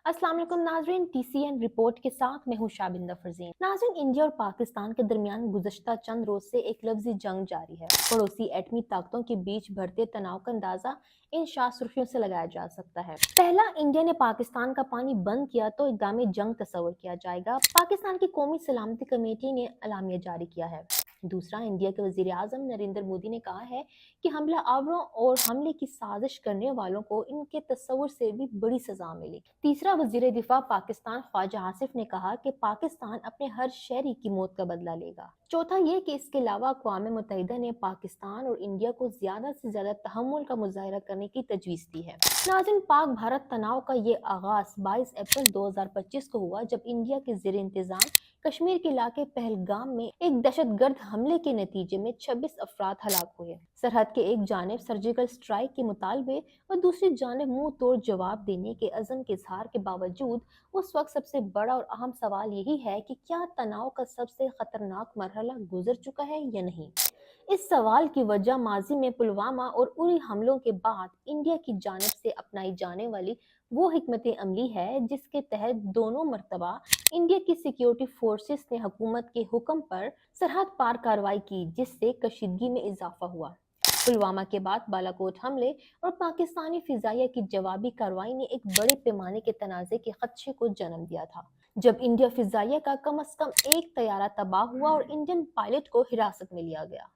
अस्सलाम वालेकुम नाज़रीन, TCN रिपोर्ट के साथ मैं हूं शाबिंदा फरजीन। नाज़रीन, इंडिया और पाकिस्तान के दरमियान गुज़श्ता चंद रोज से एक लफ्ज़ी जंग जारी है। पड़ोसी एटमी ताकतों के बीच बढ़ते तनाव का अंदाजा इन सुर्खियों से लगाया जा सकता है। पहला, इंडिया ने पाकिस्तान का पानी बंद किया तो इक़दाम जंग तस्वर किया जाएगा। पाकिस्तान की कौमी सलामती कमेटी ने अलामिया जारी किया है। दूसरा, इंडिया के वज़ीर आज़म नरेंद्र मोदी ने कहा है कि हमला आवरों और हमले की साजिश करने वालों को इनके तस्वुर से भी बड़ी सजा मिलेगी। तीसरा, वज़ीर दिफा पाकिस्तान ख्वाजा आसिफ ने कहा कि पाकिस्तान अपने हर शहरी की मौत का बदला लेगा। चौथा ये कि इसके अलावा अक़वाम मुत्तहिदा ने पाकिस्तान और इंडिया को ज्यादा से ज्यादा तहम्मुल का मुजाहिरा करने की तजवीज़ दी है। नाज़रीन, पाक भारत तनाव का ये आगाज 22 अप्रैल 2025 को हुआ, जब इंडिया के ज़ेर इंतजाम कश्मीर के इलाके पहलगाम में एक दहशतगर्द हमले के नतीजे में 26 अफराद हलाक हुए। सरहद के एक जानिब सर्जिकल स्ट्राइक के मुतालबे और दूसरी जानिब मुंह तोड़ जवाब देने के अज़म के इजहार के बावजूद उस वक्त सबसे बड़ा और अहम सवाल यही है कि क्या तनाव का सबसे खतरनाक मरहला गुजर चुका है या नहीं। इस सवाल की वजह माजी में पुलवामा और उरी हमलों के बाद इंडिया की जानिब से अपनाई जाने वाली वो हिकमत अमली है जिसके तहत दोनों मरतबा इंडिया की सिक्योरिटी फोर्सेस ने हुकूमत के हुक्म पर सरहद पार कार्रवाई की, जिससे कशीदगी में इजाफा हुआ। पुलवामा के बाद बालाकोट हमले और पाकिस्तानी फिजाइया की जवाबी कार्रवाई ने एक बड़े पैमाने के तनाज़े के खदशे को जन्म दिया था, जब इंडिया फिजाइया का कम अज कम एक तैयारा तबाह हुआ और इंडियन पायलट को हिरासत में लिया गया।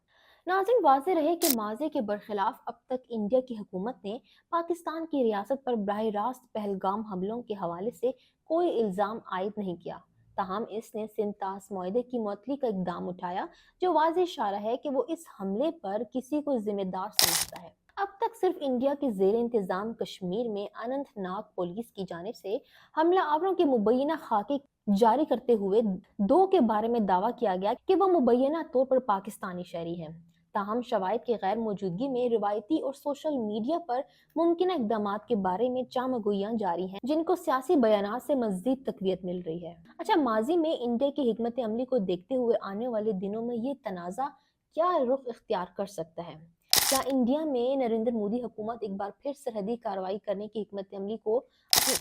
नाज़रीन, वाज़ेह रहे कि माज़े के बरखिलाफ अब तक इंडिया की हुकूमत ने पाकिस्तान की रियासत पर बराह रास्त पहलगाम हमलों के हवाले से कोई इल्ज़ाम आयद नहीं किया। ताहम इसने सिंतास मुआहदे की मुअत्तली का इक़दाम उठाया, जो वाज़ेह इशारा है कि वो इस हमले पर किसी को जिम्मेदार समझता है। अब तक सिर्फ इंडिया के ज़ेर इंतज़ाम कश्मीर में अनंतनाग पुलिस की जानिब से हमला आवरों के मुबैना खाके जारी करते हुए दो के बारे में दावा किया गया कि वह मुबैना तौर पर पाकिस्तानी शहरी हैं। ताहम शवाहिद की गैर मौजूदगी में रिवायती और सोशल मीडिया पर मुमकिन इकदाम के बारे में चामगोइयां जारी हैं, जिनको सियासी बयानात से मज़ीद तक़वियत मिल रही है। अच्छा, माजी में इंडिया की हिकमत अमली को देखते हुए आने वाले दिनों में ये तनाज़ा क्या रुख इख्तियार कर सकता है? क्या इंडिया में नरेंद्र मोदी हुकूमत एक बार फिर सरहदी कार्रवाई करने की हिकमत अमली को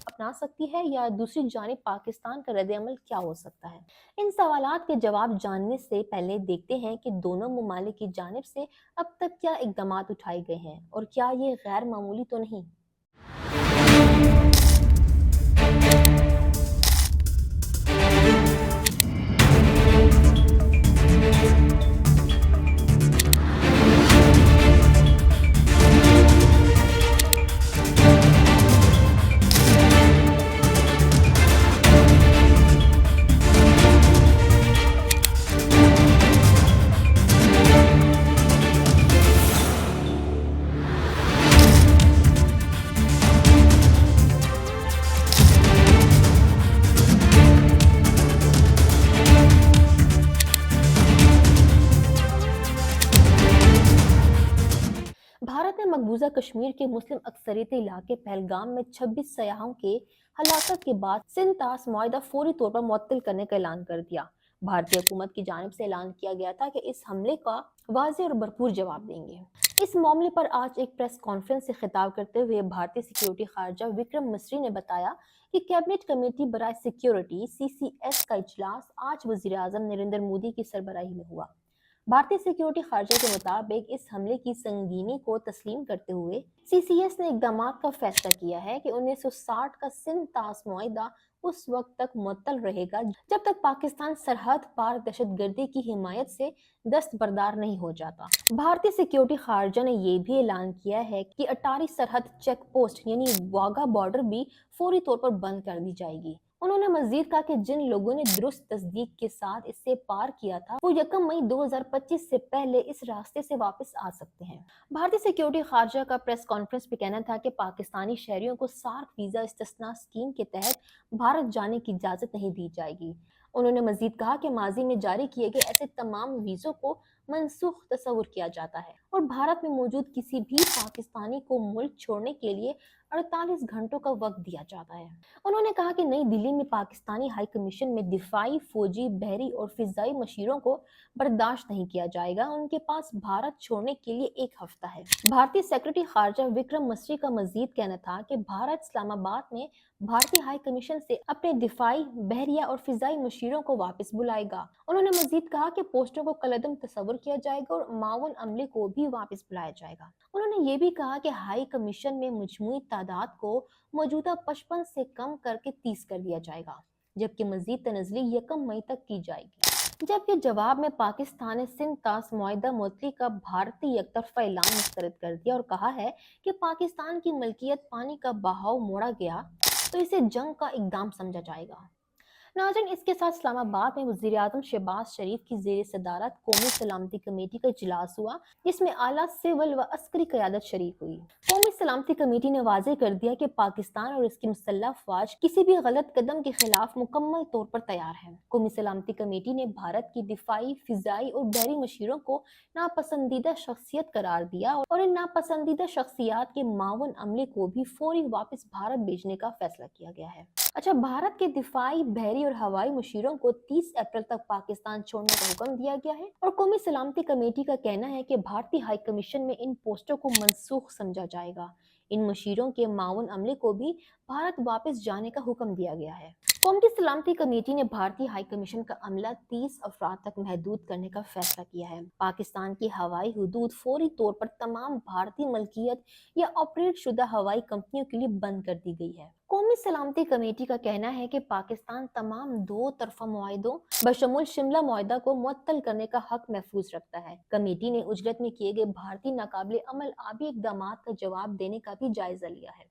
अपना सकती है, या दूसरी जानिब पाकिस्तान का रद्द-ए-अमल क्या हो सकता है? इन सवालात के जवाब जानने से पहले देखते हैं कि दोनों ममालिक की जानिब से अब तक क्या इक़दामात उठाए गए हैं और क्या ये गैर मामूली तो नहीं। भारत ने मकबूजा कश्मीर के मुस्लिम अक्सरियती इलाके पहलगाम में 26 सयाहों के हलाकत के बाद सिंतास मुआहदा फौरी तौर पर मुअत्तल करने का ऐलान कर दिया। भारतीय हुकूमत की जानिब से ऐलान किया गया था कि इस हमले का वाज़ेह और भरपूर जवाब देंगे। इस मामले पर आज एक प्रेस कॉन्फ्रेंस से खिताब करते हुए भारतीय सिक्योरिटी खारजा विक्रम मिस्री ने बताया कि कैबिनेट कमेटी बराए सिक्योरिटी CCS का इजलास आज वज़ीर आज़म नरेंद्र मोदी की सरबराही में हुआ। भारतीय सिक्योरिटी खारजा के मुताबिक इस हमले की संगीनी को तस्लीम करते हुए CCS ने इक़दाम का फैसला किया है कि 1960 का सिंतास मुआहदा उस वक्त तक मुअत्तल रहेगा जब तक पाकिस्तान सरहद पार दहशतगर्दी की हिमायत से दस्तबरदार नहीं हो जाता। भारतीय सिक्योरिटी खारजा ने यह भी ऐलान किया है कि अटारी सरहद चेक पोस्ट यानी वाघा बॉर्डर भी फौरी तौर पर बंद कर दी जाएगी। उन्होंने मजीद कहा कि जिन लोगों ने दुरुस्त तस्दीक के साथ इससे पार किया था वो 1 मई 2025 से पहले इस रास्ते से वापस आ सकते हैं। भारतीय सिक्योरिटी खारजा का प्रेस कॉन्फ्रेंस में कहना था कि पाकिस्तानी शहरियों को सार्क वीजा इस्तिस्ना स्कीम के तहत भारत जाने की इजाजत नहीं दी जाएगी। उन्होंने मजीद कहा कि माजी में जारी किए गए ऐसे तमाम वीज़ों को मनसूख तस्वुर किया जाता है और भारत में मौजूद किसी भी पाकिस्तानी को मुल्क छोड़ने के लिए 48 घंटों का वक्त दिया जाता है। उन्होंने कहा कि नई दिल्ली में पाकिस्तानी हाई कमीशन में दिफाई, फौजी, बहरी और फिजाई मशीरों को बर्दाश्त नहीं किया जाएगा। उनके पास भारत छोड़ने के लिए 1 हफ्ता है। भारतीय सेक्रेटरी खारजा विक्रम मसरी का मजीद कहना था कि भारत इस्लामाबाद में भारतीय हाई कमीशन से अपने दिफाई, बहरिया और फिजाई मशीरों को वापस बुलाएगा। उन्होंने मजीद कहा कि पोस्टों को कलअदम तस्वुर किया जाएगा और मावन अमले को भी वापस बुलाया जाएगा। उन्होंने ये भी कहा कि हाई कमीशन में मजमूई तादाद को मौजूदा 55 से कम करके 30 कर दिया जाएगा, जबकि मजीद तनज़ली 1 मई तक की जाएगी। जबकि जवाब में पाकिस्तान ने सिंध तास मुआहदा मुअत्तली का भारतीय एकतरफा ऐलान मुस्तरद कर दिया और कहा है कि पाकिस्तान की मलकियत पानी का बहाव मोड़ा गया तो इसे जंग का इकदाम समझा जाएगा। नाज़रीन, इसके साथ इस्लामाबाद में वज़ीर आज़म शहबाज शरीफ की ज़ेर सदारत कौमी सलामती कमेटी का इजलास हुआ, जिसमें आला सिविल व अस्करी क़यादत शरीक हुई। कौमी सलामती कमेटी ने वाज़ेह कर दिया कि पाकिस्तान और इसकी मुसल्लह अफ़वाज किसी भी गलत कदम के खिलाफ मुकम्मल तौर पर तैयार है। कौमी सलामती कमेटी ने भारत की दिफाई, फिजाई और बहरी मशीरों को नापसंदीदा शख्सियत करार दिया और इन नापसंदीदा शख्सियात के मावन अमले को भी फौरी वापस भारत भेजने का फैसला किया गया है। अच्छा, भारत के दिफाई, बहरी और हवाई मशीरों को 30 अप्रैल तक पाकिस्तान छोड़ने का हुक्म दिया गया है और कौमी सलामती कमेटी का कहना है कि भारतीय हाई कमीशन में इन पोस्टों को मनसूख समझा जाएगा। इन मशीरों के मावन अमले को भी भारत वापस जाने का हुक्म दिया गया है। कौमी सलामती कमेटी ने भारतीय हाई कमीशन का अमला 30 अफराद तक महदूद करने का फैसला किया है। पाकिस्तान की हवाई हदूद फौरी तौर पर तमाम भारतीय मलकियत या ऑपरेट शुदा हवाई कंपनियों के लिए बंद कर दी गई है। कौमी सलामती कमेटी का कहना है कि पाकिस्तान तमाम 2 तरफा मुआहिदों बशमुल शिमला मुआहिदा को मुअत्तल करने का हक महफूज रखता है। कमेटी ने उजरत में किए गए भारतीय नाकाबिले अमल आबी इक़दामात का जवाब देने का भी जायजा लिया है।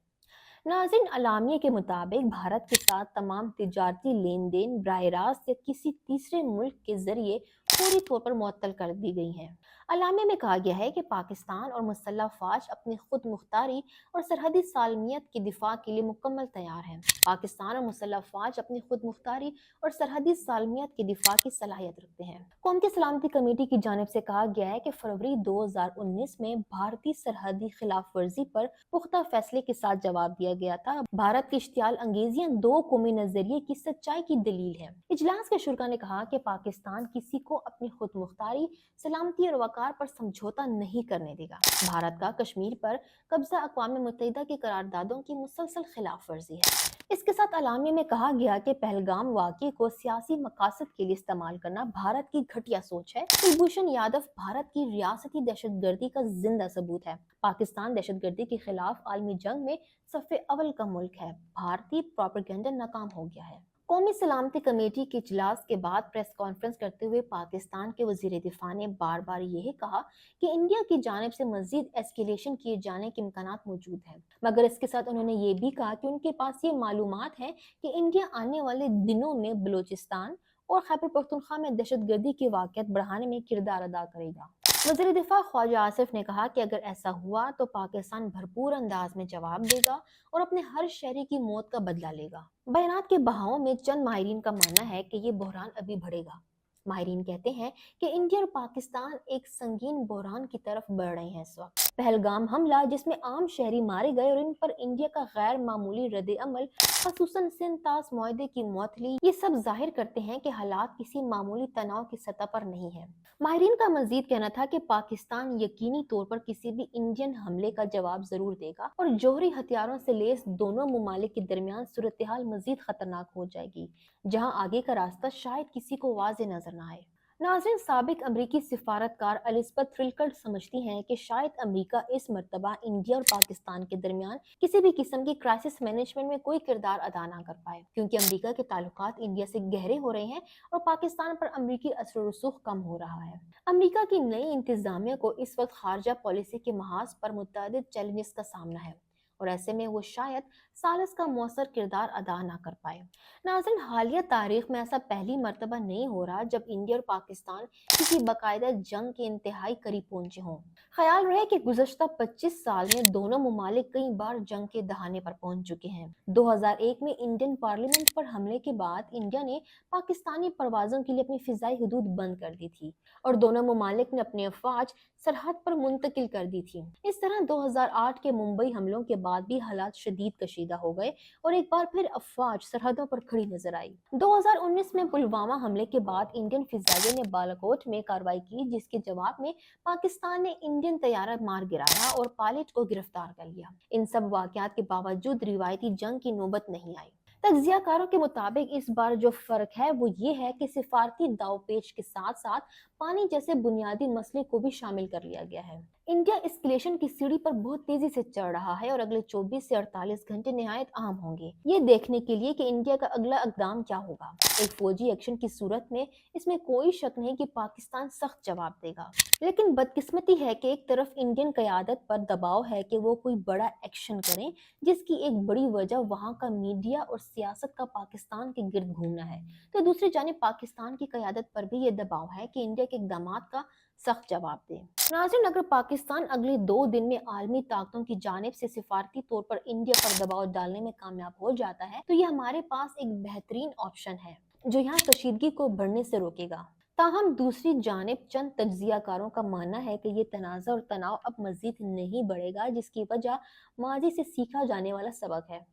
नाज़रीन, अलामिया के मुताबिक भारत के साथ तमाम तिजारती लेन देन बराह रास्त या किसी तीसरे मुल्क के जरिए पूरी तौर पर मुअत्तल कर दी गई हैं। अलामिया में कहा गया है कि पाकिस्तान और मुसल्लह अफ़वाज अपनी खुद मुख्तारी और सरहदी सालमियत के दिफा के लिए मुकम्मल तैयार हैं। पाकिस्तान और मुसल्लह अफ़वाज अपनी खुद मुख्तारी और सरहदी सालमियत के दिफा की सलाहियत रखते हैं। कौमी सलामती कमेटी की जानिब से कहा गया है कि फरवरी 2019 में भारतीय सरहदी खिलाफ वर्जी पर पुख्ता फैसले के साथ जवाब दिया गया था। भारत की इश्तियाल अंगेजियां 2 कौमी नजरिए की सच्चाई की दलील है। इजलास के शुरा ने कहा कि पाकिस्तान किसी को अपनी खुद मुख्तारी, सलामती और वकार पर समझौता नहीं करने देगा। भारत का कश्मीर पर कब्जा अक़वाम मुत्तहिदा की करारदादों की मुसलसल खिलाफ वर्जी है। इसके साथ अलामिया में कहा गया कि पहलगाम वाक़े को सियासी मकासद के लिए इस्तेमाल करना भारत की घटिया सोच है। कुलभूषण यादव भारत की रियासती दहशतगर्दी का जिंदा सबूत है। पाकिस्तान दहशतगर्दी के खिलाफ आलमी जंग में सफ़े अव्वल का मुल्क है। भारतीय प्रोपेगेंडा नाकाम हो गया है। कौमी सलामती कमेटी के इजलास के बाद प्रेस कॉन्फ्रेंस करते हुए पाकिस्तान के वज़ीर दिफा ने बार बार यही कहा कि इंडिया की जानिब से मजीद एस्केलेशन किए जाने के इम्कानात मौजूद हैं, मगर इसके साथ उन्होंने ये भी कहा कि उनके पास ये मालूमात है कि इंडिया आने वाले दिनों में बलूचिस्तान और खैबर पख्तूनख्वा में दहशतगर्दी के वाक़यात बढ़ाने में किरदार अदा करेगा। वज़ीर दिफा ख्वाजा आसिफ ने कहा कि अगर ऐसा हुआ तो पाकिस्तान भरपूर अंदाज में जवाब देगा और अपने हर शहरी की मौत का बदला लेगा। बयानात के बहाव में चंद माहिरीन का मानना है कि ये बहरान अभी बढ़ेगा। माहिरीन कहते हैं कि इंडिया और पाकिस्तान एक संगीन बहरान की तरफ बढ़ रहे हैं। इस वक्त पहलगाम हमला, जिसमें आम शहरी मारे गए और इन पर इंडिया का गैर मामूली रद्द अमल, खसूसन सिंध तास मुआहदे की मुअत्तली, ये सब जाहिर करते हैं कि हालात किसी मामूली तनाव की सतह पर नहीं है। माहिरीन का मजीद कहना था कि पाकिस्तान यकीनी तौर पर किसी भी इंडियन हमले का जवाब जरूर देगा और जौहरी हथियारों से लैस दोनों ममालिक के दरमियान सूरत हाल मजीद खतरनाक हो जाएगी, जहां आगे का रास्ता शायद किसी को वाज़ेह नजर न आए। नाज़रीन, साबिक अमरीकी सिफारतकार एलिज़ाबेथ थ्रिलकल्ट समझती हैं कि शायद अमरीका इस मरतबा इंडिया और पाकिस्तान के दरमियान किसी भी किस्म की क्राइसिस मैनेजमेंट में कोई किरदार अदा ना कर पाए, क्योंकि अमरीका के ताल्लुकात इंडिया से गहरे हो रहे हैं और पाकिस्तान पर अमरीकी असर रसूख कम हो रहा है। अमरीका की नई इंतजामिया को इस वक्त खारजा पॉलिसी के महाज पर मुतअद्दिद चैलेंजेस का सामना है और ऐसे में वो शायद सालिस का मौसर किरदार अदा ना कर पाए। नाज़रीन, हालिया तारीख में ऐसा पहली मर्तबा नहीं हो रहा जब इंडिया और पाकिस्तान किसी बाकायदा जंग के इंतहाई करीब पहुंचे हों। ख्याल रहे कि गुज़श्ता 25 साल में दोनों मुमालिक कई बार जंग के दहाने पर पहुंच चुके हैं। 2001 में इंडियन पार्लियामेंट पर हमले के बाद इंडिया ने पाकिस्तानी परवाजों के लिए अपनी फिजाई हदूद बंद कर दी थी और दोनों मुमालिक ने अपनी अफवाज सरहद पर मुंतकिल कर दी थी। इस तरह 2008 के मुंबई हमलों के बाद भी हालात शदीद कशीदा हो गए और एक बार फिर अफवाज सरहदों पर खड़ी नजर आई। 2019 में पुलवामा हमले के बाद इंडियन फिजाइया ने बालाकोट में कार्रवाई की, जिसके जवाब में पाकिस्तान ने इंडियन तैयारा मार गिराया और पायलट को गिरफ्तार कर लिया। इन सब वाकयात के बावजूद रिवायती जंग की नौबत नहीं आई। तज्जियाकारों के मुताबिक इस बार जो फर्क है वो ये है कि सिफारती दावपेच के साथ साथ पानी जैसे बुनियादी मसले को भी शामिल कर लिया गया है। इंडिया एस्केलेशन की सीढ़ी पर बहुत तेजी से चढ़ रहा है और अगले 24 से 48 घंटे निहायत अहम होंगे, ये देखने के लिए कि इंडिया का अगला इकदाम क्या होगा। एक फौजी एक्शन की सूरत में इसमें कोई शक नहीं कि पाकिस्तान सख्त जवाब देगा, लेकिन बदकिस्मती है कि एक तरफ इंडियन क़यादत पर दबाव है कि वो कोई बड़ा एक्शन करें, जिसकी एक बड़ी वजह वहाँ का मीडिया और सियासत का पाकिस्तान के गिर्द घूमना है, तो दूसरी जानिब पाकिस्तान की क़यादत पर भी ये दबाव है कि इंडिया के इक़दामात का सख्त जवाब दे। नाज़रीन, अगर पाकिस्तान अगले 2 दिन में आलमी ताकतों की जानिब से सिफारती तौर पर इंडिया पर दबाव डालने में कामयाब हो जाता है तो ये हमारे पास एक बेहतरीन ऑप्शन है जो यहाँ कशीदगी को बढ़ने से रोकेगा। ताहम दूसरी जानिब चंद तज्जियाकारों का मानना है कि ये तनाज़ा और तनाव अब मजीद नहीं बढ़ेगा, जिसकी वजह माजी से सीखा जाने वाला सबक है।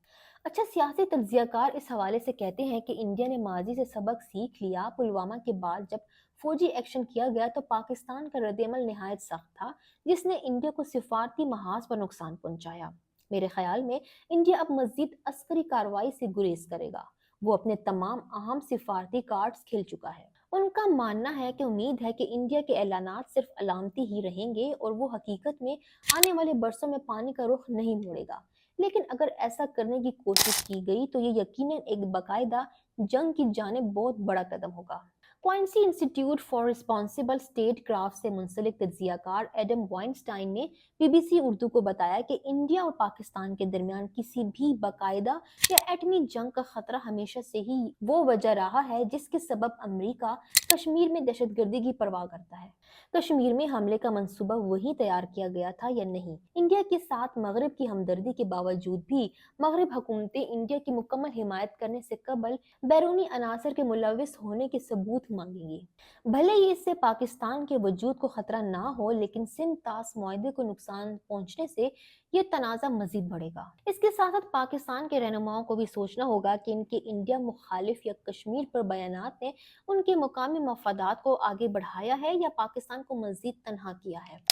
अच्छा, सियासी तज्जियाकार इस हवाले से कहते हैं कि इंडिया ने माजी से सबक सीख लिया। पुलवामा के बाद जब फौजी एक्शन किया गया तो पाकिस्तान का रद्द-ए-अमल निहायत सख्त था, जिसने इंडिया को सिफारती महाज पर नुकसान पहुंचाया। मेरे ख्याल में इंडिया अब मजीद अस्करी कार्रवाई से गुरेज करेगा। वो अपने तमाम अहम सिफारती कार्ड्स खेल चुका है। उनका मानना है कि उम्मीद है कि इंडिया के ऐलानात सिर्फ अलामती ही रहेंगे और वो हकीकत में आने वाले बरसों में पानी का रुख नहीं मोड़ेगा। लेकिन अगर ऐसा करने की कोशिश की गई तो ये यकीनन एक बाकायदा जंग की जानिब बहुत बड़ा कदम होगा। क्वाइंसी इंस्टीट्यूट फॉर रिस्पॉन्सिबल स्टेट क्राफ्ट से मुंसलिक तज्जियाकार एडम वाइनस्टाइन ने BBC उर्दू को बताया कि इंडिया और पाकिस्तान के दरमियान किसी भी बाकायदा या एटमी जंग का खतरा हमेशा से ही वो वजह रहा है जिसके सबब अमेरिका कश्मीर में दहशतगर्दी की परवाह करता है। कश्मीर में हमले का मंसूबा वही तैयार किया गया था या नहीं? इंडिया के साथ मगरब की हमदर्दी के बावजूद भी मगरब हुकूमतें इंडिया की मुकम्मल हिमायत करने से कबल बैरूनी अनासर के मुलविस होने के सबूत मांगेंगी। भले ही इससे पाकिस्तान के वजूद को खतरा ना हो, लेकिन सिंध तास मुआहदे को नुकसान पहुंचने से ये तनाज़ा मजीद बढ़ेगा। इसके साथ साथ पाकिस्तान के रहनुमाओं को भी सोचना होगा कि इनके इंडिया मुखालिफ या कश्मीर पर बयानात ने उनके मुकामी मफादात को आगे बढ़ाया है या पाकिस्तान को मजीद तनहा किया है।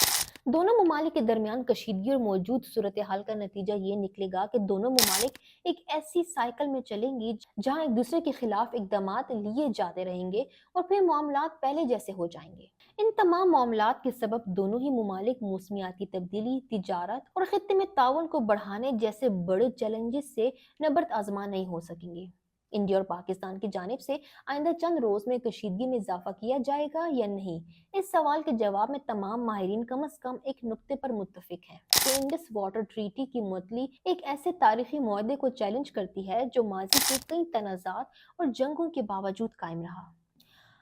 दोनों ममालिक के दरमियान कशीदगी और मौजूद सूरत हाल का नतीजा ये निकलेगा कि दोनों ममालिक एक ऐसी साइकिल में चलेंगी जहां एक दूसरे के खिलाफ इकदामात लिए जाते रहेंगे और फिर मामलात पहले जैसे हो जाएंगे। इन तमाम मामलात के सबब दोनों ही ममालिक मौसमियाती तब्दीली, तिजारत और खित्ते में ताउन को बढ़ाने जैसे बड़े चैलेंजेस से नबर्द आजमा नहीं हो सकेंगे। इंडिया और पाकिस्तान की जानिब से आइंदा चंद रोज में कशीदगी में इजाफा किया जाएगा या नहीं, इस सवाल के जवाब में तमाम माहिरीन कम अज कम एक नुक्ते पर मुत्तफिक हैं कि इंडस वाटर ट्रीटी की मुअत्तली एक ऐसे तारीखी मुआहदे को चैलेंज करती है जो माजी के कई तनाज़ात और जंगों के बावजूद कायम रहा।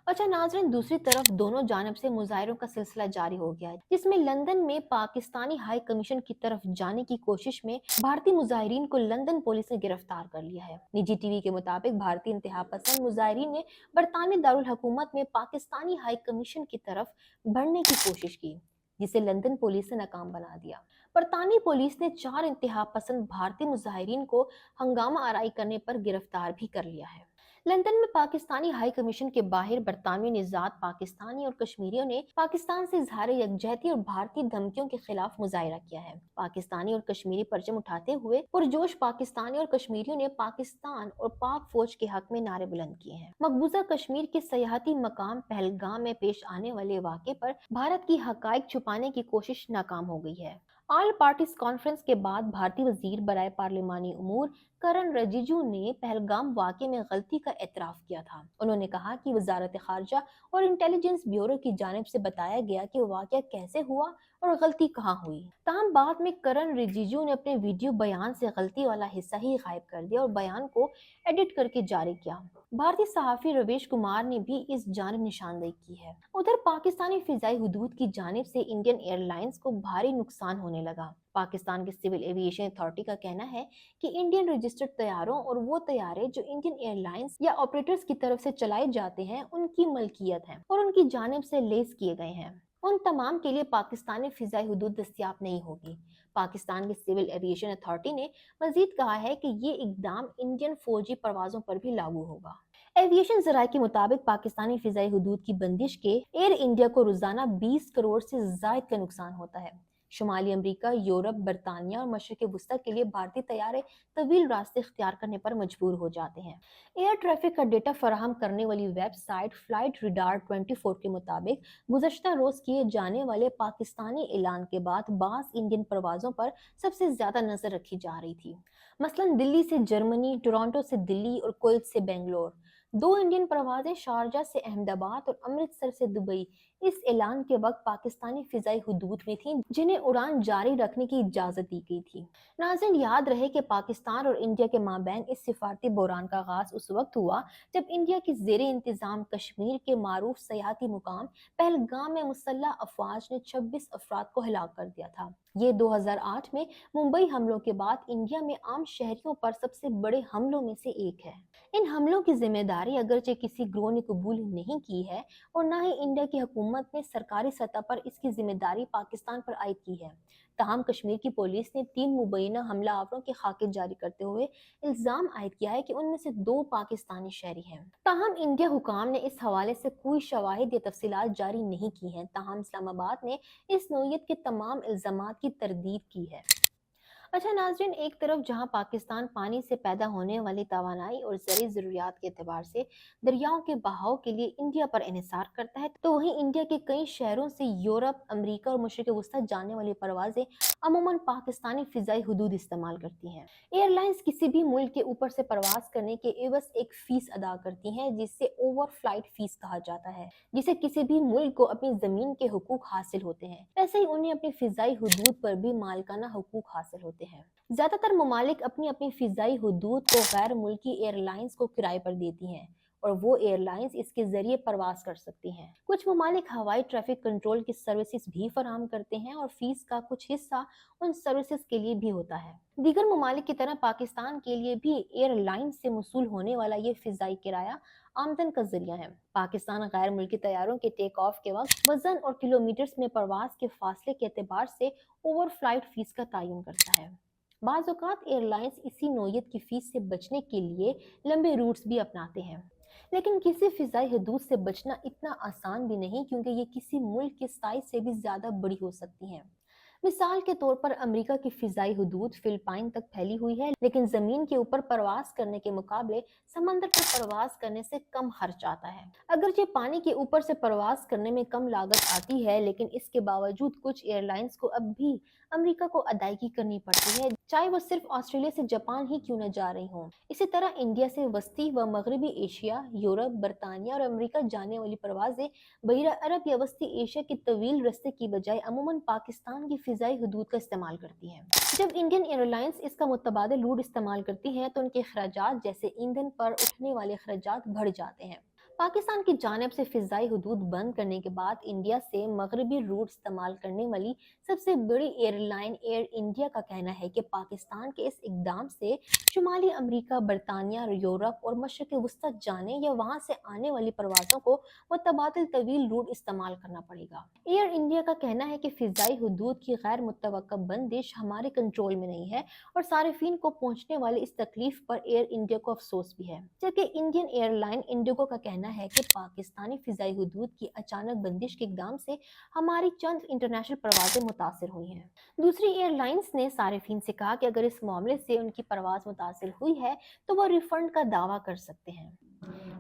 अच्छा नाज़रीन, दूसरी तरफ दोनों जानब से मुजाहिरों का सिलसिला जारी हो गया है, जिसमें लंदन में पाकिस्तानी हाई कमीशन की तरफ जाने की कोशिश में भारतीय मुजाहिरीन को लंदन पुलिस ने गिरफ्तार कर लिया है। निजी टीवी के मुताबिक भारतीय इंतहा पसंद मुजाहिरीन ने बरतानी दारुल हुकूमत में पाकिस्तानी हाई कमीशन की तरफ बढ़ने की कोशिश की, जिसे लंदन पुलिस ने नाकाम बना दिया। बरतानी पुलिस ने 4 इंतहा पसंद भारतीय मुजाहिरीन को हंगामा आराई करने पर गिरफ्तार भी कर लिया है। लंदन में पाकिस्तानी हाई कमीशन के बाहर बरतानवी निजात पाकिस्तानी और कश्मीरियों ने पाकिस्तान से इजहार यकजहती और भारतीय धमकियों के खिलाफ मुजाहिरा किया है। पाकिस्तानी और कश्मीरी परचम उठाते हुए पुरजोश पाकिस्तानी और कश्मीरियों ने पाकिस्तान और पाक फौज के हक में नारे बुलंद किए हैं। मकबूजा कश्मीर के सयाहती मकाम पहलगाम में पेश आने वाले वाक़े पर भारत की हकायक छुपाने की कोशिश नाकाम हो गई है। ऑल पार्टीज कॉन्फ्रेंस के बाद भारतीय वजीर बराए पार्लिमानी उमूर करण रिजिजू ने पहलगाम वाक़े में गलती का एतराफ़ किया था। उन्होंने कहा कि वजारत खारजा और इंटेलिजेंस ब्यूरो की जानिब से बताया गया कि वाक़या कैसे हुआ और गलती कहाँ हुई। ताहम बाद में करण रिजिजू ने अपने वीडियो बयान से गलती वाला हिस्सा ही गायब कर दिया और बयान को एडिट करके जारी किया। भारतीय सहाफ़ी रवीश कुमार ने भी इस जानिब निशानदेही की है। उधर पाकिस्तानी फिजाई हुदूद की जानिब से इंडियन एयरलाइंस को भारी नुकसान होने लगा। पाकिस्तान के सिविल एविएशन अथॉरिटी का कहना है कि इंडियन रजिस्टर्ड तैयारों और वो तैयारे जो इंडियन एयरलाइंस या ऑपरेटर्स की तरफ से चलाए जाते हैं उनकी मलकियत है और उनकी जानिब से लेस किए गए हैं। उन तमाम के लिए पाकिस्तानी फिजाई हुदूद दस्तयाब नहीं होगी। पाकिस्तान की सिविल एविएशन अथॉरिटी ने मजीद कहा है कि ये इकदाम इंडियन फौजी परवाजों पर भी लागू होगा। एविएशन जराये के मुताबिक पाकिस्तानी फिजाई हदूद की बंदिश के एयर इंडिया को रोजाना 20 करोड़ से जायद का नुकसान होता है। शुमाली अमरीका, यूरोप, बरतानिया और मशरक़ वस्ती के लिए भारतीय तैयारे तवील रास्ते इख्तियार करने पर मजबूर हो जाते हैं। एयर ट्रैफिक का डेटा फराहम करने वाली वेबसाइट फ्लाइट रिडार 24 के मुताबिक गुज़श्ता रोज किए जाने वाले पाकिस्तानी ऐलान के बाद बास इंडियन परवाजों पर सबसे ज्यादा नजर रखी जा रही थी। मसलन दिल्ली से जर्मनी, टोरंटो से दिल्ली और कुवैत से बेंगलोर। 2 इंडियन परवाजें शारजा से अहमदाबाद और अमृतसर से दुबई इस ऐलान के वक्त पाकिस्तानी फिजाई हुदूद में थीं, जिन्हें उड़ान जारी रखने की इजाजत दी गई थी। नाज़रीन, याद रहे कि पाकिस्तान और इंडिया के माबैन इस सिफारती बहरान का आगाज उस वक्त हुआ जब इंडिया की ज़ेरे इंतजाम कश्मीर के मारूफ सयाहती मुकाम पहलगाम में मुसल्लह अफवाज ने 26 अफराद को हलाक कर दिया था। ये 2008 में मुंबई हमलों के बाद इंडिया में आम शहरियों पर सबसे बड़े हमलों में से एक है। इन हमलों की जिम्मेदारी अगरचे किसी ग्रोह ने कबूल नहीं की है और न ही इंडिया की हुकूमत ने सरकारी सतह पर इसकी जिम्मेदारी पाकिस्तान पर आयद की है। ताहम कश्मीर की पुलिस ने 3 मुबैना हमलावरों के खाके जारी करते हुए इल्जाम आयद किया है कि उनमें से 2 पाकिस्तानी शहरी हैं। ताहम इंडिया हुकाम ने इस हवाले से कोई शवाहिद या तफसीलात जारी नहीं की हैं। ताहम इस्लामाबाद ने इस नौयत के तमाम इल्जामात की तरदीद की है। अच्छा नाज़रीन, एक तरफ जहां पाकिस्तान पानी से पैदा होने वाली तवानाई और ज़रूरी ज़रूरियात के एतबार से दरियाओं के बहाव के लिए इंडिया पर इन्हिसार करता है, तो वहीं इंडिया के कई शहरों से यूरोप, अमेरिका और मशरिक़ वस्ती जाने वाली परवाजें अमूमन पाकिस्तानी फ़िज़ाई हुदूद इस्तेमाल करती हैं। एयरलाइंस किसी भी मुल्क के ऊपर से परवाज करने के एवज एक फ़ीस अदा करती हैं, जिससे ओवर फ्लाइट फ़ीस कहा जाता है, जिसे किसी भी मुल्क को अपनी ज़मीन के हुकूक हासिल होते हैं। वैसे ही उन्हें अपनी फ़िज़ाई हुदूद पर भी मालिकाना हुकूक हासिल होते हैं। ज्यादातर ममालिक अपनी अपनी फिजाई हुदूद को गैर मुल्की एयरलाइंस को किराए पर देती हैं और वो एयरलाइंस इसके जरिए परवाज कर सकती हैं। कुछ ममालिक हवाई ट्रैफिक कंट्रोल की सर्विसेज भी फराहम करते हैं और फीस का कुछ हिस्सा उन सर्विसेज के लिए भी होता है। दीगर ममालिक की तरह पाकिस्तान के लिए भी एयरलाइंस से वसूल होने वाला ये फिजाई किराया आमदन का जरिया है। पाकिस्तान गैर मुल्की तैयारों के टेक ऑफ के वक्त वजन और किलोमीटर्स में परवाज के फासले के एतबार से ओवर फ्लाइट फीस का तयन करता है। बाज़ औक़ात एयरलाइंस इसी नौयत की फीस से बचने के लिए लंबे रूट्स भी अपनाते हैं, लेकिन किसी फिजाई हदूद से बचना इतना आसान भी नहीं, क्योंकि ये किसी मुल्क के साइज से भी ज़्यादा बड़ी हो सकती हैं। मिसाल के तौर पर अमेरिका की फिजाई हदूद फिलिपाइन तक फैली हुई है, लेकिन जमीन के ऊपर परवाज करने के मुकाबले समंदर पर परवाज करने से कम खर्च आता है। अगरचे पानी के ऊपर से परवाज करने में कम लागत आती है, लेकिन इसके बावजूद कुछ एयरलाइंस को अब भी अमेरिका को अदायगी करनी पड़ती है, चाहे वो सिर्फ ऑस्ट्रेलिया से जापान ही क्यों न जा रही हों। इसी तरह इंडिया से वस्ती व मगरबी एशिया, यूरोप, बरतानिया और अमेरिका जाने वाली परवाजें बहिरा अरब या वस्ती एशिया के तवील रस्ते की बजाय अमूमन पाकिस्तान की फिजाई हदूद का इस्तेमाल करती हैं। जब इंडियन एयरलाइंस इसका मुतबादिल रूट इस्तेमाल करती है तो उनके अखराजात जैसे ईंधन पर उठने वाले अखराजात बढ़ जाते हैं। पाकिस्तान की जानिब से फिजाई हदूद बंद करने के बाद इंडिया से मगरबी रूट इस्तेमाल करने वाली सबसे बड़ी एयरलाइन एयर इंडिया का कहना है कि पाकिस्तान के इस इकदाम से शुमाली अमेरिका, बरतानिया, यूरोप और मशरक़ वस्ती जाने या वहां से आने वाली परवाजों को मुतबादिल तवील रूट इस्तेमाल करना पड़ेगा। एयर इंडिया का कहना है कि फिजाई हदूद की गैर मुतवक्का बंदिश हमारे कंट्रोल में नहीं है और सारिफीन को पहुंचने वाली इस तकलीफ पर एयर इंडिया को अफसोस भी है। जबकि इंडियन एयरलाइन इंडिगो का कहना है कि पाकिस्तानी फिजाई हदूद की अचानक बंदिश के इकदाम से हमारी चंद इंटरनेशनल परवाजें मुतासिर हुई हैं। दूसरी एयरलाइंस ने सारिफीन से कहा कि अगर इस मामले से उनकी परवाज मुतासिर हुई है तो वह रिफंड का दावा कर सकते हैं।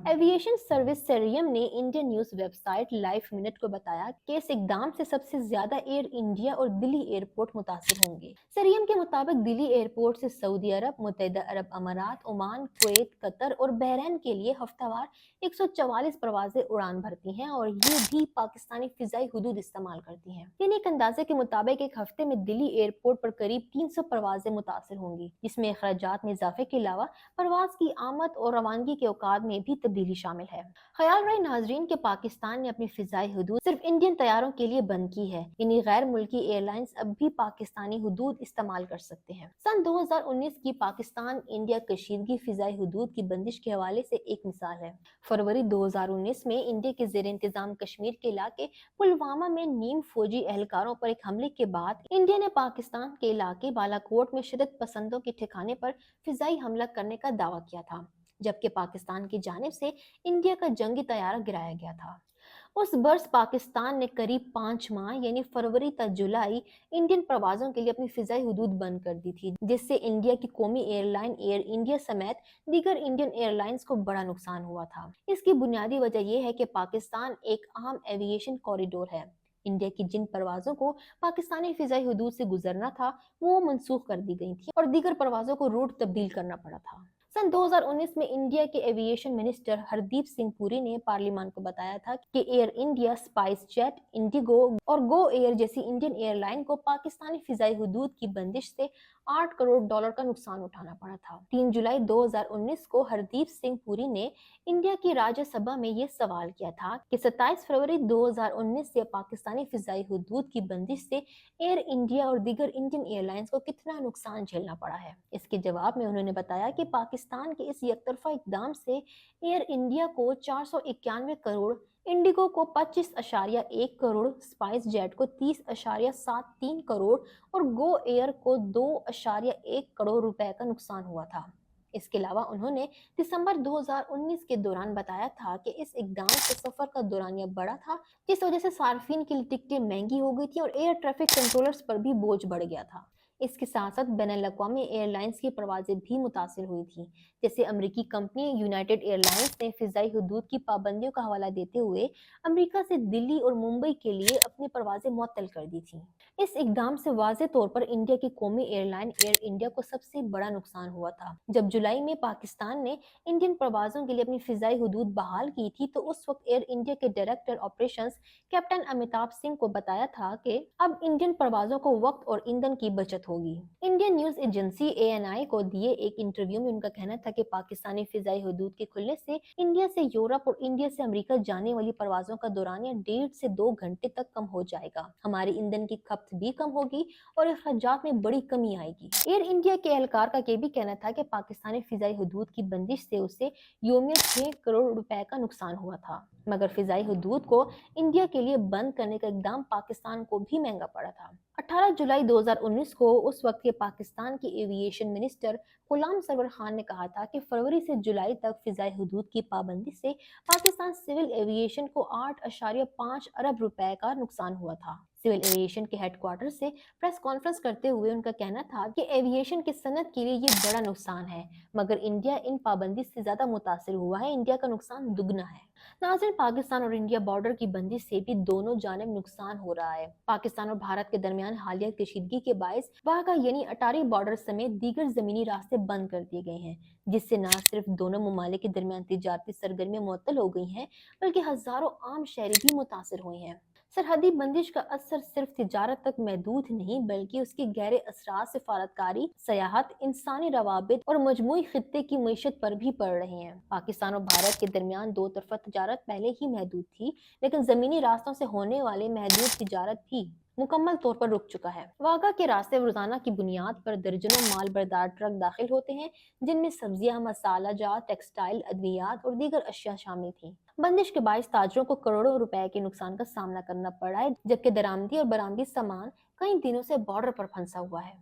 एविएशन सर्विस सेरियम ने Indian news website life minute को बताया कि इस इकदाम से सबसे ज्यादा एयर इंडिया और दिल्ली एयरपोर्ट मुतासिर होंगे। सेरियम के मुताबिक दिल्ली एयरपोर्ट से सऊदी अरब, मुत्तहिदा अरब अमारात, ओमान, कुवैत, कतर और बहरीन के लिए हफ्तावार 144 परवाजें उड़ान भरती हैं और ये भी पाकिस्तानी फिजाई हदूद इस्तेमाल करती हैं। यानी एक अंदाजे के मुताबिक एक हफ्ते में दिल्ली एयरपोर्ट पर करीब 300 परवाजें मुतासिर होंगी, जिसमें अखराजात में इजाफे के अलावा परवाज की आमद और रवानगी के औकात में भी تبدیلی شامل ہے۔ خیال رہے ناظرین کہ پاکستان نے اپنی فضائی حدود صرف انڈین طیاروں کے لیے بند کی ہے، یعنی غیر ملکی ایئر لائنز اب بھی پاکستانی حدود استعمال کر سکتے ہیں۔ سن 2019 کی پاکستان انڈیا کشیدگی فضائی حدود کی بندش کے حوالے سے ایک مثال ہے۔ فروری 2019 میں انڈیا کے زیر انتظام کشمیر کے علاقے پلوامہ میں نیم فوجی اہلکاروں پر ایک حملے کے بعد انڈیا نے پاکستان کے علاقے بالاکوٹ میں شدت پسندوں کے ٹھکانے پر فضائی حملہ کرنے کا دعویٰ کیا تھا، جبکہ پاکستان کی جانب سے انڈیا کا جنگی طیارہ گرایا گیا تھا۔ اس برس پاکستان نے قریب 5 ماہ یعنی فروری تا جولائی انڈین پروازوں کے لیے اپنی فضائی حدود بند کر دی تھی، جس سے انڈیا کی قومی ایئر لائن ایئر انڈیا سمیت دیگر انڈین ایئر لائنز کو بڑا نقصان ہوا تھا۔ اس کی بنیادی وجہ یہ ہے کہ پاکستان ایک اہم ایوییشن کوریڈور ہے۔ انڈیا کی جن پروازوں کو پاکستانی فضائی حدود سے گزرنا تھا وہ منسوخ کر دی گئی تھی اور دیگر پروازوں کو روٹ تبدیل کرنا پڑا تھا۔ سن 2019 میں انڈیا کے ایوییشن منسٹر ہردیپ سنگھ پوری نے پارلیمان کو بتایا تھا کہ ایئر انڈیا، اسپائس جیٹ، انڈیگو اور گو ایئر جیسی انڈین ایئر لائن کو پاکستانی فضائی حدود کی بندش سے $8 کروڑ کا نقصان اٹھانا پڑا تھا۔ 3 جولائی 2019 کو ہردیپ سنگھ پوری نے انڈیا کی راجیہ سبھا میں یہ سوال کیا تھا کہ 27 فروری 2019 سے پاکستانی فضائی حدود کی بندش سے ایئر انڈیا اور دیگر انڈین ایئر لائنز کو کتنا نقصان جھیلنا پڑا ہے۔ اس کے جواب میں انہوں نے بتایا کہ پاکستان کے اس یک طرفہ اقدام سے ایئر انڈیا کو 491 کروڑ، انڈیگو کو 25.1 کروڑ، اسپائس جیٹ کو 30.73 کروڑ اور گو ایئر کو 2.1 کروڑ روپے کا نقصان ہوا تھا۔ اس کے علاوہ انہوں نے دسمبر 2019 کے دوران بتایا تھا کہ اس اقدام سے سفر کا دورانیہ بڑا تھا، جس وجہ سے صارفین کے لیے ٹکٹیں مہنگی ہو گئی تھیں اور ایئر ٹریفک کنٹرولرز پر بھی بوجھ بڑھ گیا تھا۔ اس کے ساتھ ساتھ بین الاقوامی ایئر لائنز کی پروازیں بھی متاثر ہوئی تھیں، جیسے امریکی کمپنی یونائیٹڈ ایئر لائنز نے فضائی حدود کی پابندیوں کا حوالہ دیتے ہوئے امریکہ سے دلی اور ممبئی کے لیے اپنی پروازیں معطل کر دی تھیں۔ اس اقدام سے واضح طور پر انڈیا کی قومی ایئر لائن ایئر انڈیا کو سب سے بڑا نقصان ہوا تھا۔ جب جولائی میں پاکستان نے انڈین پروازوں کے لیے اپنی فضائی حدود بحال کی تھی تو اس وقت ایئر انڈیا کے director operations captain Amitabh Singh کو بتایا تھا کہ اب انڈین پروازوں کو وقت اور ایندھن کی بچت ہوگی۔ انڈین نیوز ایجنسی ANI کو دیے ایک انٹرویو میں ان کا کہنا تھا کہ پاکستانی فضائی حدود کے کھلنے سے انڈیا سے یورپ اور انڈیا سے امریکہ جانے والی پروازوں کا دورانیہ 1.5 سے 2 گھنٹے تک کم ہو جائے گا، ہماری ایندھن کی کھپت بھی کم ہوگی اور اخراجات میں بڑی کمی آئے گی۔ ایئر انڈیا کے اہلکار کا یہ بھی کہنا تھا کہ پاکستانی فضائی حدود کی بندش سے اسے یومیہ 6 کروڑ روپے کا نقصان ہوا تھا، مگر فضائی حدود کو انڈیا کے لیے بند کرنے کا اقدام پاکستان کو بھی مہنگا پڑا تھا۔ 18 جولائی 2019 کو اس وقت کے پاکستان کے ایوییشن منسٹر غلام سرور خان نے کہا تھا کہ فروری سے جولائی تک فضائی حدود کی پابندی سے پاکستان سول ایوییشن کو 8.5 ارب روپے کا نقصان ہوا تھا۔ سول ایوییشن کے ہیڈ کوارٹر سے پریس کانفرنس کرتے ہوئے ان کا کہنا تھا کہ ایوییشن کی صنعت کے لیے یہ بڑا نقصان ہے، مگر انڈیا ان پابندی سے زیادہ متاثر ہوا ہے، انڈیا کا نقصان دگنا ہے۔ ناظرین، پاکستان اور انڈیا بارڈر کی بندش سے بھی دونوں جانب نقصان ہو رہا ہے۔ پاکستان اور بھارت کے درمیان حالیہ کشیدگی کے باعث واہگہ یعنی اٹاری بارڈر سمیت دیگر زمینی راستے بند کر دیے گئے ہیں، جس سے نہ صرف دونوں ممالک کے درمیان تجارتی سرگرمیاں معطل ہو گئی ہیں بلکہ ہزاروں عام شہری بھی متاثر ہوئے ہیں۔ سرحدی بندش کا اثر صرف تجارت تک محدود نہیں بلکہ اس کے گہرے اثرات سفارتکاری، سیاحت، انسانی روابط اور مجموعی خطے کی معیشت پر بھی پڑ رہے ہیں۔ پاکستان اور بھارت کے درمیان دو طرفہ تجارت پہلے ہی محدود تھی، لیکن زمینی راستوں سے ہونے والے محدود تجارت بھی مکمل طور پر رک چکا ہے۔ واہگہ کے راستے روزانہ کی بنیاد پر درجنوں مال بردار ٹرک داخل ہوتے ہیں، جن میں سبزیاں، مسالہ جات، ٹیکسٹائل، ادویات اور دیگر اشیاء شامل تھیں۔ بندش کے باعث تاجروں کو کروڑوں روپے کے نقصان کا سامنا کرنا پڑا ہے، جبکہ درآمدی اور برآمدی سامان کئی دنوں سے بارڈر پر پھنسا ہوا ہے۔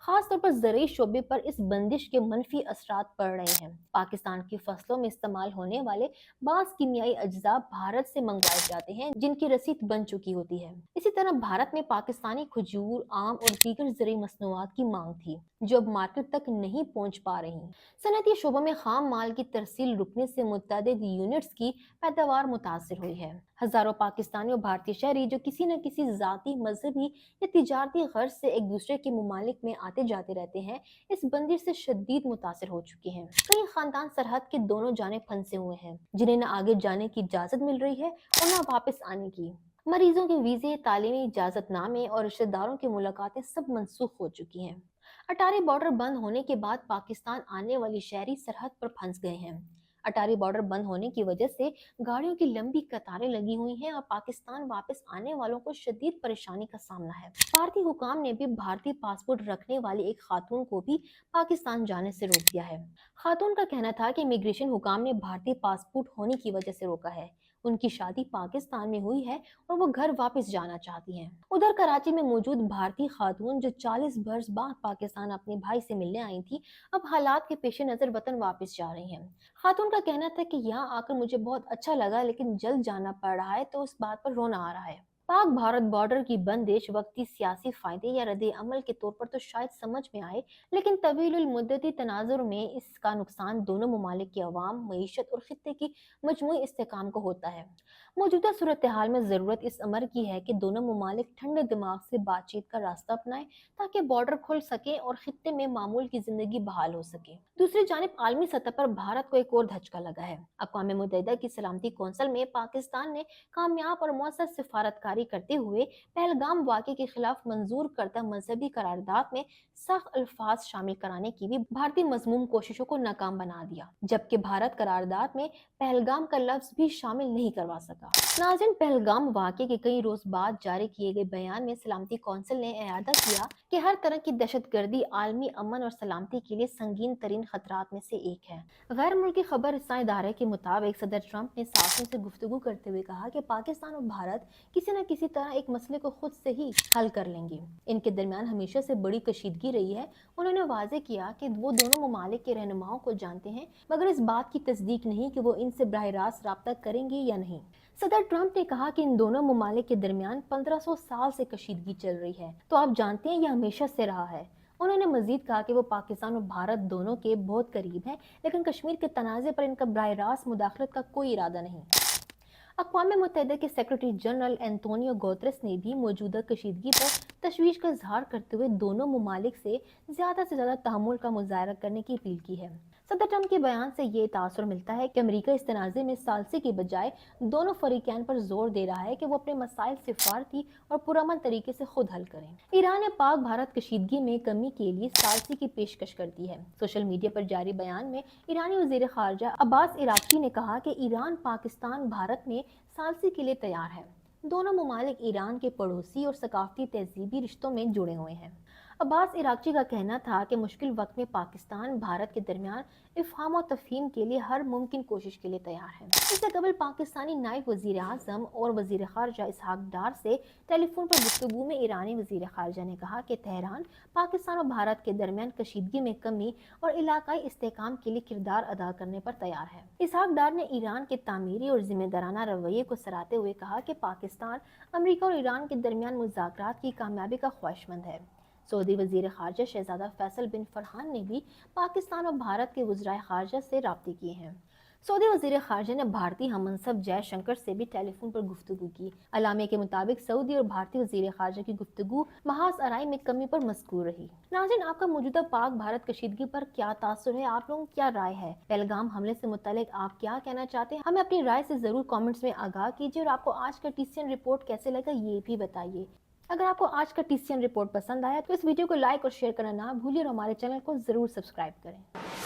خاص طور پر زرعی شعبے پر اس بندش کے منفی اثرات پڑ رہے ہیں۔ پاکستان کی فصلوں میں استعمال ہونے والے بعض کیمیائی اجزاء بھارت سے منگوائے جاتے ہیں جن کی رسید بن چکی ہوتی ہے۔ اسی طرح بھارت میں پاکستانی کھجور، آم اور دیگر زرعی مصنوعات کی مانگ تھی جو اب مارکیٹ تک نہیں پہنچ پا رہی۔ صنعتی شعبوں میں خام مال کی ترسیل رکنے سے متعدد یونٹس کی پیداوار متاثر ہوئی ہے۔ ہزاروں پاکستانی اور بھارتی شہری جو کسی نہ کسی ذاتی، مذہبی یا تجارتی غرض سے ایک دوسرے کے ممالک میں آتے جاتے رہتے ہیں، اس بندش سے شدید متاثر ہو چکے ہیں۔ کئی خاندان سرحد کے دونوں جانب پھنسے ہوئے ہیں، جنہیں نہ آگے جانے کی اجازت مل رہی ہے اور نہ واپس آنے کی۔ مریضوں کے ویزے، تعلیمی اجازت نامے اور رشتہ داروں کی ملاقاتیں سب منسوخ ہو چکی ہیں۔ اٹاری بارڈر بند ہونے کے بعد پاکستان آنے والی شہری سرحد پر پھنس گئے ہیں۔ अटारी बॉर्डर बंद होने की वजह से गाड़ियों की लंबी कतारें लगी हुई हैं और पाकिस्तान वापस आने वालों को शदीद परेशानी का सामना है। भारतीय हुकाम ने भी भारतीय पासपोर्ट रखने वाली एक खातून को भी पाकिस्तान जाने से रोक दिया है। खातून का कहना था कि इमिग्रेशन हुकाम ने भारतीय पासपोर्ट होने की वजह से रोका है। उनकी शादी पाकिस्तान में हुई है और वो घर वापस जाना चाहती हैं। उधर कराची में मौजूद भारतीय खातून जो 40 बरस बाद पाकिस्तान अपने भाई से मिलने आई थी, अब हालात के पेश नजर वतन वापस जा रही हैं। खातून का कहना था कि यहाँ आकर मुझे बहुत अच्छा लगा, लेकिन जल्द जाना पड़ रहा है तो उस बात पर रोना आ रहा है। पाक भारत बॉर्डर की बंदिश वक्ती सियासी फायदे या रद्द अमल के तौर पर तो शायद समझ में आए, लेकिन तवील मुद्दती तनाजुर में इसका नुकसान दोनों ममालिक की अवाम, मईशत और खित्ते की मजमूई इस्तेकाम को होता है। मौजूदा सूरत हाल में ज़रूरत इस अमर की है कि दोनों ममालिक ठंडे दिमाग से बातचीत का रास्ता अपनाएं ताकि बॉर्डर खुल सके और खित्ते में मामूल की जिंदगी बहाल हो सके। दूसरी जानिब आलमी सतह पर भारत को एक और धचका लगा है। अक़वाम मुत्तहिदा की सलामती कौंसिल में पाकिस्तान ने कामयाब और मौसर सिफारतकारी करते हुए पहलगाम वाक़े के खिलाफ मंजूर करदा मजहबी करारदाद में सख्त अल्फाज शामिल कराने की भी भारतीय मजमूम कोशिशों को नाकाम बना दिया, जबकि भारत करारदाद में पहलगाम का लफ्ज भी शामिल नहीं करवा सका। नाज़रीन, पहलगाम वाक़े के कई रोज बाद जारी किए गए बयान में सलामती कौंसिल ने एआदा किया कि हर तरह की दहशतगर्दी आलमी अमन और सलामती के लिए संगीन तरीन खतरात में से एक है। गैर मुल्की खबर रसां इदारे के मुताबिक सदर ट्रंप ने साथियों से गुफ्तगू करते हुए कहा कि पाकिस्तान और भारत किसी न किसी तरह एक मसले को खुद से ही हल कर लेंगे। इनके दरमियान हमेशा से बड़ी कशीदगी रही है। उन्होंने वाजे किया कि वो दोनों ममालिक के रहनुमाओं को जानते हैं, मगर इस बात की तस्दीक नहीं कि वो इनसे बराह रास्त राब्ता करेंगे या नहीं। सदर ट्रंप ने कहा कि इन दोनों ममालिक के दरमियान 1500 साल से कशीदगी चल रही है, तो आप जानते हैं यह हमेशा से रहा है। उन्होंने मजीद कहा कि वो पाकिस्तान और भारत दोनों के बहुत करीब हैं, लेकिन कश्मीर के तनाज़े पर इनका बराह रास्त मुदाखलत का कोई इरादा नहीं। अक़वाम मुत्तहिदा के सेक्रेटरी जनरल एंटोनियो गुतेरेस ने भी मौजूदा कशीदगी पर तशवीश का इजहार करते हुए दोनों ममालिक से ज़्यादा तहम्मुल का मुजाहरा करने की अपील की है। सदर ट्रंप के बयान से ये तासुर मिलता है कि अमेरिका इस तनाज़े में सालसी की बजाय दोनों फरीकैन पर जोर दे रहा है कि वो अपने मसाइल सिफारती और पुरअमन तरीके से खुद हल करें। ईरान ने पाक भारत कशीदगी में कमी के लिए सालसी की पेशकश कर दी है। सोशल मीडिया पर जारी बयान में ईरानी वज़ीर ख़ारजा अब्बास इराक़ची ने कहा कि ईरान पाकिस्तान भारत में सालसी के लिए तैयार है। दोनों ममालिक ईरान के पड़ोसी और सकाफती तहजीबी रिश्तों में जुड़े हुए हैं। अब्बास इराक़ची का कहना था कि मुश्किल वक्त में पाकिस्तान भारत के दरमियान इफ़हाम और तफ़हीम के लिए हर मुमकिन कोशिश के लिए तैयार है। इससे कबल पाकिस्तानी नायब वज़ीर आज़म और वज़ीर ख़ारजा इसहाक डार से टेलीफोन पर गुफ्तगू में ईरानी वज़ीर ख़ारजा ने कहा कि तेहरान पाकिस्तान और भारत के दरमियान कशीदगी में कमी और इलाकाई इस्तेहकाम के लिए किरदार अदा करने पर तैयार है। इसहाक डार ने ईरान के तामीरी और जिम्मेदाराना रवैये को सराहते हुए कहा कि पाकिस्तान अमेरिका और ईरान के दरमियान मुज़ाकरात की कामयाबी का ख्वाहिशमंद है। सऊदी वज़ीर ख़ारजा शहज़ादा फैसल बिन फरहान ने भी पाकिस्तान और भारत के वज़राए ख़ारजा से राब्ते किए हैं। सऊदी वज़ीर ख़ारजा ने भारतीय हममनसब जयशंकर से भी टेलीफोन पर गुफ्तगू की। अलामे के मुताबिक सऊदी और भारतीय वज़ीर ख़ारजा की गुफ्तगू महाज आराई में कमी पर मज़कूर रही। नाज़रीन, आपका मौजूदा पाक भारत कशीदगी पर क्या तासुर है? आप लोगों की क्या राय है? पहलगाम हमले से मुतालिक आप क्या कहना चाहते हैं? हमें अपनी राय से ज़रूर कॉमेंट्स में आगाह कीजिए और आपको आज का TCN रिपोर्ट कैसे लगा ये भी बताइए। अगर आपको आज का TCN रिपोर्ट पसंद आया तो इस वीडियो को लाइक और शेयर करना ना भूलिए और हमारे चैनल को जरूर सब्सक्राइब करें।